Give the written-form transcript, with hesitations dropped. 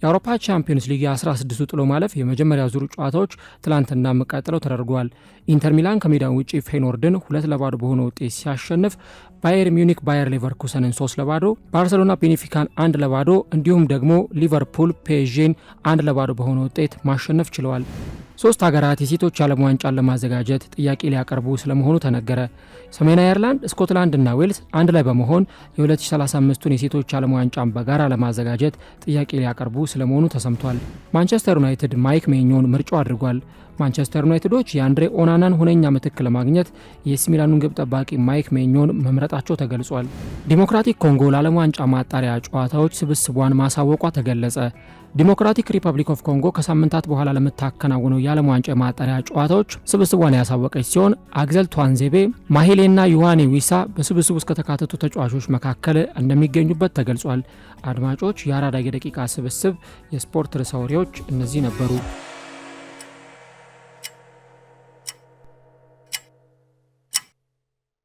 የአውሮፓ ቻምፒዮንስ ሊግ 16ቱ ጥሎ ማለፍ የመጀመሪያ ዙር ጨዋታዎች ትላንትና መቀጠለው ተደርጓል። ኢንተር ሚላን ከሜዳው ውጪ ፌኖርድን 2-0 በሆነ ውጤት ሲያሸንፍ፣ ባየር ሚዩኒክ ባየር ሌቨርኩሰንን 3-0፣ ባርሴሎና ቤኔፊካን 1-0 እንዲሁም ደግሞ ሊቨርፑል ፔዥን 1-0 በሆነ ውጤት ማሸነፍ ችለዋል። ሶስት ሀገራት የሴቶች ዓለም ዋንጫን ለማዘጋጀት ጥያቄ ሊያቀርቡ ስለመሆኑ ተነገረ። ሰሜን አየርላንድ፣ ስኮትላንድ እና ዌልስ አንድ ላይ በመሆን የ2035ቱን የሴቶች ዓለም ዋንጫን በጋራ ለማዘጋጀት ጥያቄ ሊያቀርቡ ስለመሆኑ ተሰምቷል። ማንቸስተር ዩናይትድ ማይክ ሜኞን ምርጫው አድርጓል። ማንቸስተር ዩናይትዶች የአንድሬ ኦናናን ሁነኛ ምትክ ለማግኘት የኤሲ ሚላኑን ግብ ጠባቂ ማይክ ሜኞን መምረጣቸው ተገልጿል። ዲሞክራቲክ ኮንጎ ለዓለም ዋንጫ ማጣሪያ ጨዋታዎች ስብስቧን ማሳወቋ ተገለጸ። ዲሞክራቲክ ሪፐብሊክ ኦፍ ኮንጎ ከሳምንታት በኋላ ለምታከናውነው የዓለም ዋንጫ ማጣሪያ ጨዋታዎች ስብስቧን ያሳወቀች ሲሆን አግዘል ቷንዜቤ፣ ማሂሌና ዮሐኔ ዊሳ በስብስቡ ውስጥ ከተካተቱ ተጫዋቾች መካከል እንደሚገኙበት ተገልጿል። አድማጮች፣ የአራዳ የደቂቃ ስብስብ የስፖርት ርዕሰ ወሬዎች እነዚህ ነበሩ።